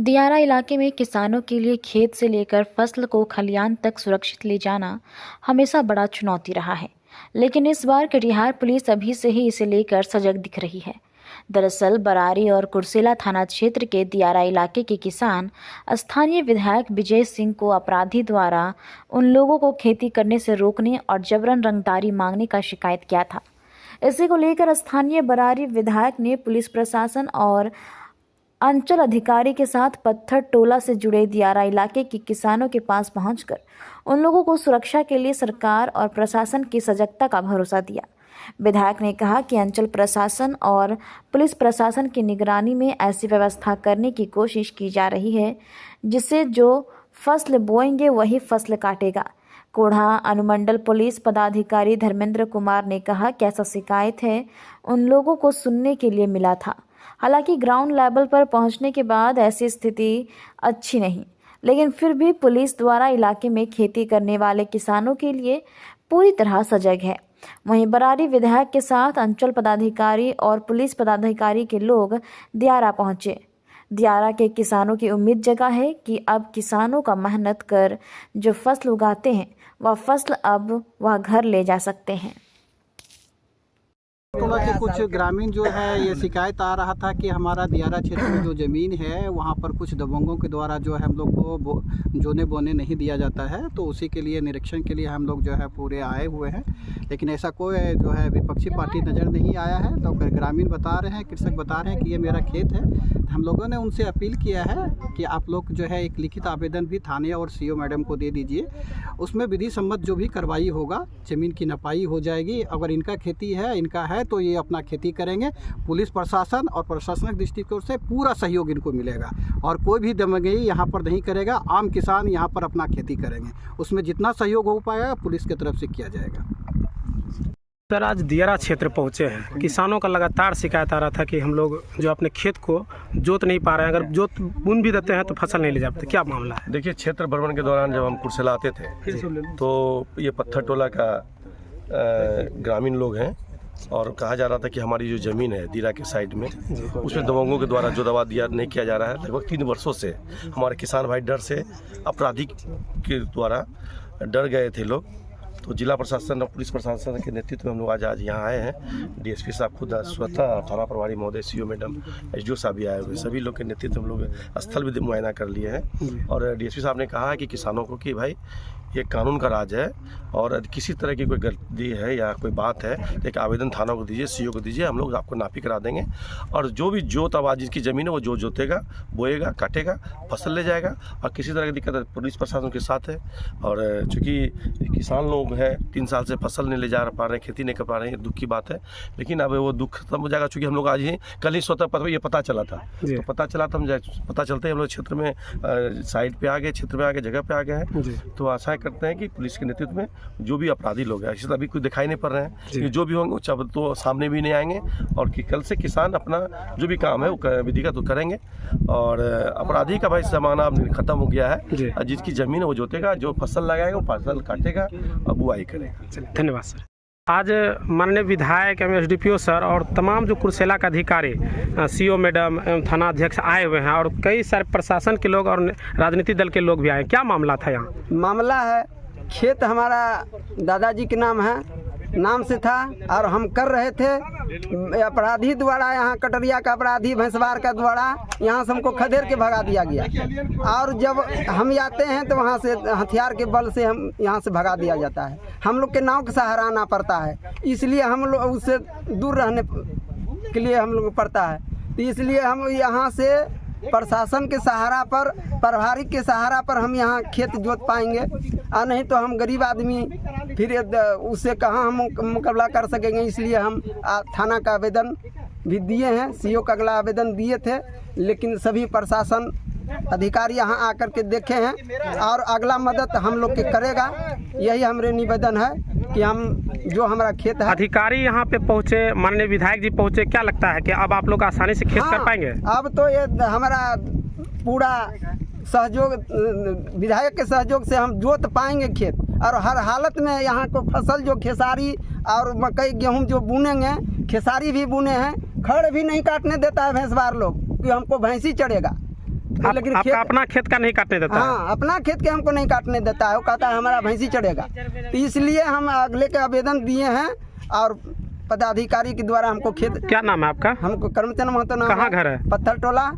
दियारा इलाके में किसानों के लिए खेत से लेकर फसल को खलियान तक सुरक्षित ले जाना हमेशा बड़ा चुनौती रहा है, लेकिन इस बार कटिहार पुलिस अभी से ही इसे लेकर सजग दिख रही है। दरअसल बरारी और कुर्सेला थाना क्षेत्र के दियारा इलाके के किसान स्थानीय विधायक विजय सिंह को अपराधी द्वारा उन लोगों को खेती करने से रोकने और जबरन रंगदारी मांगने का शिकायत किया था। इसी को लेकर स्थानीय बरारी विधायक ने पुलिस प्रशासन और अंचल अधिकारी के साथ पत्थर टोला से जुड़े दियारा इलाके के किसानों के पास पहुंचकर उन लोगों को सुरक्षा के लिए सरकार और प्रशासन की सजगता का भरोसा दिया। विधायक ने कहा कि अंचल प्रशासन और पुलिस प्रशासन की निगरानी में ऐसी व्यवस्था करने की कोशिश की जा रही है जिससे जो फसल बोएंगे वही फसल काटेगा। कोढ़ा अनुमंडल पुलिस पदाधिकारी धर्मेंद्र कुमार ने कहा कि ऐसा शिकायत है उन लोगों को सुनने के लिए मिला था। हालांकि ग्राउंड लेवल पर पहुंचने के बाद ऐसी स्थिति अच्छी नहीं, लेकिन फिर भी पुलिस द्वारा इलाके में खेती करने वाले किसानों के लिए पूरी तरह सजग है। वहीं बरारी विधायक के साथ अंचल पदाधिकारी और पुलिस पदाधिकारी के लोग दियारा पहुंचे। दियारा के किसानों की उम्मीद जगा है कि अब किसानों का मेहनत कर जो फसल उगाते हैं वह फसल अब वह घर ले जा सकते हैं। टोला के कुछ ग्रामीण जो है ये शिकायत आ रहा था कि हमारा दियारा क्षेत्र में जो ज़मीन है वहाँ पर कुछ दबंगों के द्वारा जो है हम लोग को जोने बोने नहीं दिया जाता है, तो उसी के लिए निरीक्षण के लिए हम लोग जो है पूरे आए हुए हैं, लेकिन ऐसा कोई जो है विपक्षी पार्टी नज़र नहीं आया है। तो ग्रामीण बता रहे हैं, कृषक बता रहे हैं कि ये मेरा खेत है। हम लोगों ने उनसे अपील किया है कि आप लोग जो है एक लिखित आवेदन भी थाने और सीओ मैडम को दे दीजिए, उसमें विधि सम्मत जो भी कार्रवाई होगा, ज़मीन की नपाई हो जाएगी। अगर इनका खेती है, इनका है तो ये अपना खेती करेंगे। पुलिस प्रशासन और प्रशासनिक दृष्टिकोण से पूरा सहयोग इनको मिलेगा और कोई भी दमगई यहाँ पर नहीं करेगा। आम किसान यहाँ पर अपना खेती करेंगे, उसमें जितना सहयोग हो पाएगा पुलिस की तरफ से किया जाएगा। सर, आज दियारा क्षेत्र पहुँचे हैं। किसानों का लगातार शिकायत आ रहा था कि हम लोग जो अपने खेत को जोत नहीं पा रहे हैं, अगर जोत बुन भी देते हैं तो फसल नहीं ले जाते। क्या मामला है? देखिए, क्षेत्र भ्रमण के दौरान जब हम कुर्सेला आते थे तो ये पत्थर टोला का ग्रामीण लोग हैं और कहा जा रहा था कि हमारी जो ज़मीन है दियारा के साइड में उसमें दबंगों के द्वारा जो दवा दिया नहीं किया जा रहा है। लगभग 3 वर्षों से हमारे किसान भाई डर से अपराधी के द्वारा डर गए थे लोग। तो जिला प्रशासन और पुलिस प्रशासन के नेतृत्व में हम लोग आज यहाँ आए हैं। डीएसपी साहब खुद स्वतः थाना प्रभारी महोदय, सीओ मैडम, एसडीओ साहब भी आए हुए, सभी लोग के नेतृत्व में हम लोग स्थल भी मुआयना कर लिए हैं। और डीएसपी साहब ने कहा है कि किसानों को कि भाई ये कानून का राज है और किसी तरह की कोई गलती है या कोई बात है तो एक आवेदन थाना को दीजिए, सीओ को दीजिए, हम लोग आपको नापी करा देंगे। और जो भी जोत आबाद जिसकी ज़मीन है वो जो जोतेगा, बोएगा, काटेगा, फसल ले जाएगा। और किसी तरह की दिक्कत पुलिस प्रशासन के साथ है। और चूँकि किसान लोग हैं 3 साल से फसल नहीं ले जा पा रहे हैं, खेती नहीं कर पा रहे हैं, दुख की बात है। लेकिन अब वो दुख खत्म हो जाएगा, चूँकि हम लोग आज ही कल ही स्वतः ये पता चला था। तो पता चला था, हम पता चलते ही हम लोग क्षेत्र में साइड पे आ गए, क्षेत्र में आ गए, जगह पे आ गए हैं। तो आशा करते हैं कि पुलिस के नेतृत्व में जो भी अपराधी लोग हैं, अभी कुछ दिखाई नहीं पड़ रहे हैं, जो भी होंगे तो सामने भी नहीं आएंगे। और कि कल से किसान अपना जो भी काम है वो विधिगत तो करेंगे। और अपराधी का भाई जमाना अब खत्म हो गया है। जिसकी जमीन है वो जोतेगा, जो फसल लगाएगा वो फसल काटेगा और बुआई करेगा। धन्यवाद सर। आज माननीय विधायक एवं एसडीपीओ सर और तमाम जो कुर्सेला का अधिकारी, सीओ मैडम एवं थाना अध्यक्ष आए हुए हैं और कई सारे प्रशासन के लोग और राजनीतिक दल के लोग भी आए। क्या मामला था यहाँ? मामला है, खेत हमारा दादाजी के नाम से था और हम कर रहे थे। अपराधी द्वारा, यहाँ कटरिया का अपराधी भैंसवार का द्वारा यहाँ से हमको खदेड़ के भगा दिया गया। और जब हम आते हैं तो वहाँ से हथियार के बल से हम यहाँ से भगा दिया जाता है। हम लोग के नाव के सहारा आना पड़ता है, इसलिए हम लोग उससे दूर रहने के लिए हम लोग पड़ता है। तो इसलिए हम यहाँ से प्रशासन के सहारा पर, प्रभारी के सहारा पर हम यहाँ खेत जोत पाएंगे, और नहीं तो हम गरीब आदमी फिर उससे कहाँ हम मुकाबला कर सकेंगे। इसलिए हम थाना का आवेदन भी दिए हैं, सीओ का अगला आवेदन दिए थे, लेकिन सभी प्रशासन अधिकारी यहाँ आकर के देखे हैं और अगला मदद हम लोग के करेगा। यही हमारे निवेदन है कि हम जो हमारा खेत है। अधिकारी यहाँ पे पहुँचे, माननीय विधायक जी पहुँचे, क्या लगता है कि अब आप लोग आसानी से खेत कर पाएंगे? अब तो ये हमारा पूरा सहयोग, विधायक के सहयोग से हम जोत पाएंगे खेत। और हर हालत में यहाँ को फसल जो खेसारी और मकई गेहूँ जो बुनेंगे, खेसारी भी बुने हैं, खड़ भी नहीं काटने देता है भैंसवार लोग कि हमको भैंसी चढ़ेगा। लेकिन आपका अपना खेत का नहीं काटने देता है? हाँ, अपना खेत के हमको नहीं काटने देता है। वो कहता है हमारा भैंसी चढ़ेगा। तो इसलिए हम अगले के आवेदन दिए हैं और पदाधिकारी के द्वारा हमको खेत। क्या नाम है आपका? हमको करमचंद महतो नाम। कहाँ घर है? पत्थर टोला।